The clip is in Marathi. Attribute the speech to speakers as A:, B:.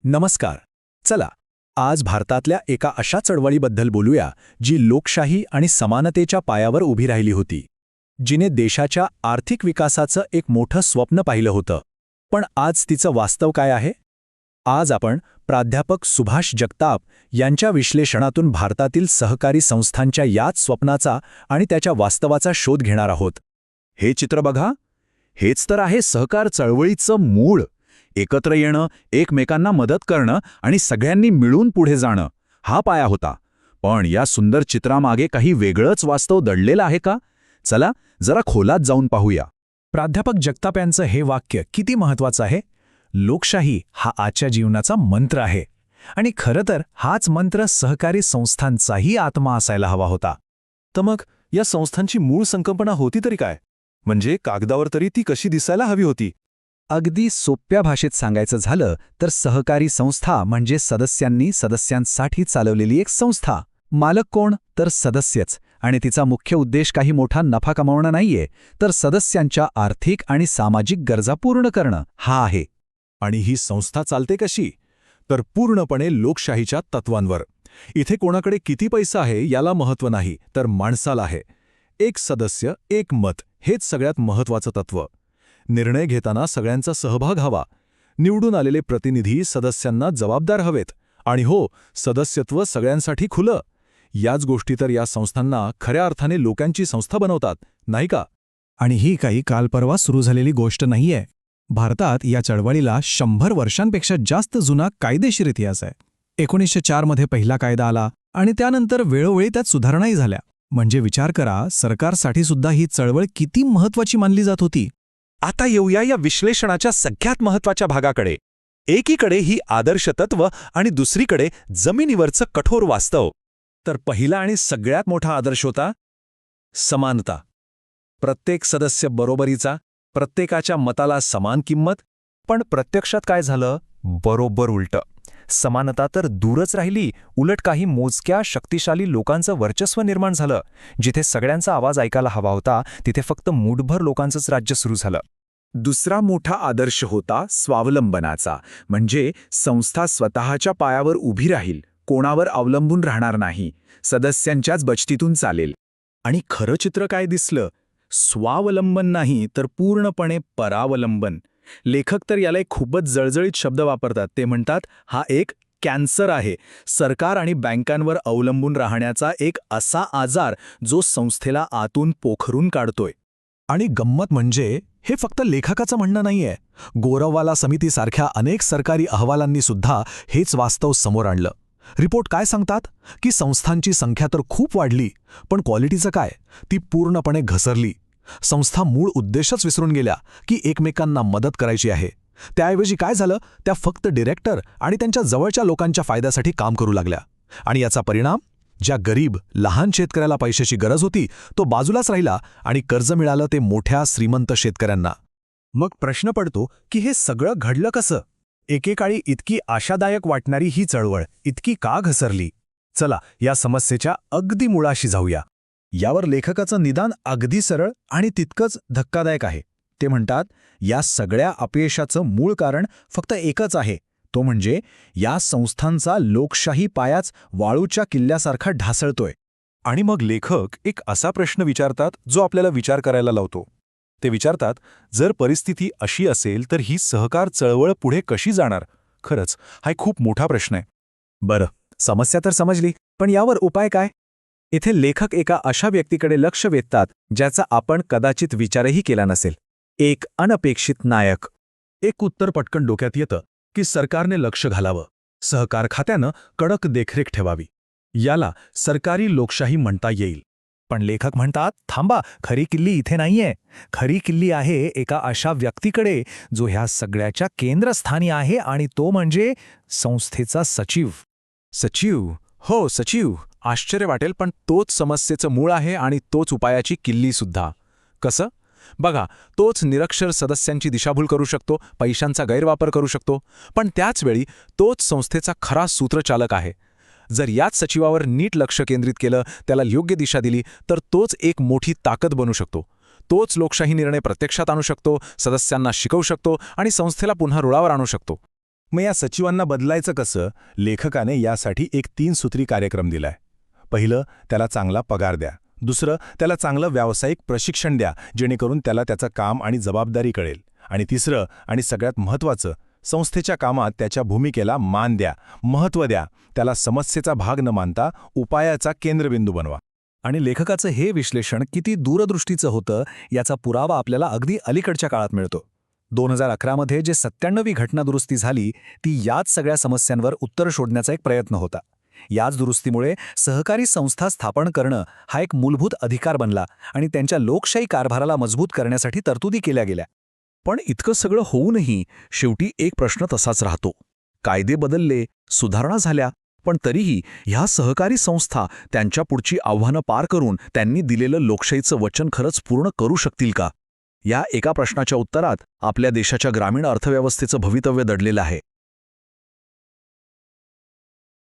A: नमस्कार. चला, आज भारतातल्या एका अशा चळवळीबद्दल बोलूया जी लोकशाही आणि समानतेच्या पायावर उभी राहिली होती, जिने देशाच्या आर्थिक विकासाचं एक मोठं स्वप्न पाहिलं होतं. पण आज तिचं वास्तव काय आहे? आज आपण प्राध्यापक सुभाष जगताप यांच्या विश्लेषणातून भारतातील सहकारी संस्थांच्या याच स्वप्नाचा आणि त्याच्या वास्तवाचा शोध घेणार आहोत.
B: हे चित्र बघा, हेच तर आहे सहकार चळवळीचं मूळ. एकत्र येणं, एकमेकांना मदत करणं आणि सगळ्यांनी मिळून पुढे जाणं, हा पाया होता. पण या सुंदर चित्रामागे काही वेगळंच वास्तव दडलेलं आहे का? चला जरा खोलात जाऊन पाहूया.
A: प्राध्यापक जगताप यांचं हे वाक्य किती महत्वाचं आहे. लोकशाही हा आजच्या जीवनाचा मंत्र आहे. आणि खरं तर हाच मंत्र सहकारी संस्थांचाही आत्मा असायला हवा होता.
C: तर मग या संस्थांची मूळ संकल्पना होती तरी काय? म्हणजे कागदावर तरी ती कशी दिसायला हवी होती?
B: अगदी सोप्या भाषेत सांगायचं झालं तर सहकारी संस्था म्हणजे सदस्यांनी सदस्यांसाठी चालवलेली एक संस्था. मालक कोण? तर सदस्यच. आणि तिचा मुख्य उद्देश काही मोठा नफा कमावणं नाहीये, तर सदस्यांच्या आर्थिक आणि सामाजिक गरजा पूर्ण करणं हा आहे.
C: आणि ही संस्था चालते कशी? तर पूर्णपणे लोकशाहीच्या तत्वांवर. इथे कोणाकडे किती पैसा आहे याला महत्त्व नाही, तर माणसाला आहे. एक सदस्य एक मत, हेच सगळ्यात महत्त्वाचं तत्त्व. निर्णय घेताना सगळ्यांचा सहभाग हवा. निवडून आलेले प्रतिनिधी सदस्यांना जबाबदार हवेत. आणि हो, सदस्यत्व सगळ्यांसाठी खुलं. याच गोष्टी तर या संस्थांना खऱ्या अर्थाने लोकांची संस्था बनवतात, नाही का?
A: आणि ही काही काल परवा सुरू झालेली गोष्ट नाहीये. भारतात या चळवळीला 100 वर्षांपेक्षा जास्त जुना कायदेशीर इतिहास आहे. 1904 मध्ये पहिला कायदा आला आणि त्यानंतर वेळोवेळी त्यात सुधारणाही झाल्या. म्हणजे विचार करा, सरकारसाठी सुद्धा ही चळवळ किती महत्वाची मानली जात होती.
D: आता येऊया या विश्लेषणाच्या सगळ्यात महत्त्वाच्या भागाकडे. एकीकडे ही आदर्श तत्व आणि दुसरीकडे जमिनीवरचं कठोर वास्तव.
C: तर पहिला आणि सगळ्यात मोठा आदर्श होता समानता. प्रत्येक सदस्य बरोबरीचा, प्रत्येकाच्या मताला समान किंमत.
D: पण प्रत्यक्षात काय झालं? बरोबर उलटं. समानता तर दूरच राहिली, उलट काही मोजक्या शक्तिशाली लोकांचं वर्चस्व निर्माण झालं. जिथे सगळ्यांचा आवाज ऐकायला हवा होता, तिथे फक्त मूठभर लोकांचंच राज्य सुरू झालं.
B: दुसरा मोठा आदर्श होता स्वावलंबनाचा. म्हणजे संस्था स्वतःच्या पायावर उभी राहील, कोणावर अवलंबून राहणार नाही, सदस्यांच्याच बचतीतून चालेल.
C: आणि खरं चित्र काय दिसलं? स्वावलंबन नाही, तर पूर्णपणे परावलंबन. लेखक तर याला एक खूपच जळजळीत शब्द वापरतात. ते म्हणतात, हा एक कॅन्सर आहे. सरकार आणि बँकांवर अवलंबून राहण्याचा एक असा आजार जो संस्थेला आतून पोखरून काढतोय.
A: आणि गंमत म्हणजे हे फक्त लेखकाचं म्हणणं नाहीये. गोरवाला समितीसारख्या अनेक सरकारी अहवालांनी सुद्धा हेच वास्तव समोर आणलं. रिपोर्ट काय सांगतात की संस्थांची संख्या तर खूप वाढली, पण क्वालिटीचं काय? ती पूर्णपणे घसरली. संस्था मूळ उद्देशच विसरून गेल्या की एकमेकांना मदत करायची आहे. त्याऐवजी काय झालं? त्या फक्त डिरेक्टर आणि त्यांच्या जवळच्या लोकांच्या फायद्यासाठी काम करू लागल्या. आणि याचा परिणाम? ज्या गरीब लहान शेतकऱ्याला पैशाची गरज होती तो बाजूलाच राहिला आणि कर्ज मिळालं ते मोठ्या श्रीमंत शेतकऱ्यांना.
C: मग प्रश्न पडतो की हे सगळं घडलं कसं? एकेकाळी इतकी आशादायक वाटणारी ही चळवळ इतकी का घसरली? चला या समस्येच्या अगदी मुळाशी जाऊया. यावर लेखकाचं निदान अगदी सरळ आणि तितकंच धक्कादायक आहे. ते म्हणतात, या सगळ्या अपयशाचं मूळ कारण फक्त एकच आहे, तो म्हणजे या संस्थांचा लोकशाही पायाच वाळूच्या किल्ल्यासारखा ढासळतोय.
D: आणि मग लेखक एक असा प्रश्न विचारतात जो आपल्याला विचार करायला लावतो. ते विचारतात, जर परिस्थिती अशी असेल तर ही सहकार चळवळ पुढे कशी जाणार? खरंच हा एक खूप मोठा प्रश्न आहे.
C: बरं, समस्या तर समजली, पण यावर उपाय काय? इथे लेखक एका अशा व्यक्तीकडे लक्ष वेधतात ज्याचा आपण कदाचित विचारही केला नसेल. एक अनपेक्षित नायक. एक उत्तर पटकन डोक्यात येतं की सरकारने लक्ष घालावं, सहकार खात्यानं कडक देखरेख ठेवावी. याला सरकारी लोकशाही म्हणता येईल.
A: पण लेखक म्हणतात, थांबा, खरी किल्ली इथे नाहीये. खरी किल्ली आहे एका अशा व्यक्तीकडे जो ह्या सगळ्याच्या केंद्रस्थानी आहे, आणि तो म्हणजे संस्थेचा सचिव.
C: सचिव? हो, सचिव. आश्चर्य वाटेल, पण तोच समस्येचं मूळ आहे आणि तोच उपायाची किल्लीसुद्धा. कसं? बघा, तोच निरक्षर सदस्यांची दिशाभूल करू शकतो, पैशांचा गैरवापर करू शकतो, पण त्याचवेळी तोच संस्थेचा खरा सूत्रचालक आहे. जर याच सचिवावर नीट लक्ष केंद्रित केलं, त्याला योग्य दिशा दिली, तर तोच एक मोठी ताकद बनू शकतो. तोच लोकशाही निर्णय प्रत्यक्षात आणू शकतो, सदस्यांना शिकवू शकतो आणि संस्थेला पुन्हा रुळावर आणू शकतो. मग या सचिवांना बदलायचं कसं? लेखकाने यासाठी एक 3 सूत्री कार्यक्रम दिलाय. पहिलं, त्याला चांगला पगार द्या. दुसरं, त्याला चांगलं व्यावसायिक प्रशिक्षण द्या, जेणेकरून त्याला त्याचं काम आणि जबाबदारी कळेल. आणि तिसरं आणि सगळ्यात महत्त्वाचं, संस्थेच्या कामात त्याच्या भूमिकेला मान द्या, महत्त्व द्या. त्याला समस्येचा भाग न मानता उपायाचा केंद्रबिंदू बनवा.
B: आणि लेखकाचं हे विश्लेषण किती दूरदृष्टीचं होतं याचा पुरावा आपल्याला अगदी अलीकडच्या काळात मिळतो. 2011मध्ये जे 97वी घटना दुरुस्ती झाली ती याच सगळ्या समस्यांवर उत्तर शोधण्याचा एक प्रयत्न होता. याच दुरुस्तीमुळे सहकारी संस्था स्थापन करणं हा एक मूलभूत अधिकार बनला आणि त्यांच्या लोकशाही कारभाराला मजबूत करण्यासाठी तरतुदी केल्या गेल्या.
A: पण इतकं सगळं होऊनही शेवटी एक प्रश्न तसाच राहतो. कायदे बदलले, सुधारणा झाल्या, पण तरीही ह्या सहकारी संस्था त्यांच्या पुढची आव्हानं पार करून त्यांनी दिलेलं लोकशाहीचं वचन खरंच पूर्ण करू शकतील का? या एका प्रश्नाच्या उत्तरात आपल्या देशाच्या ग्रामीण अर्थव्यवस्थेचं भवितव्य दडलेलं आहे.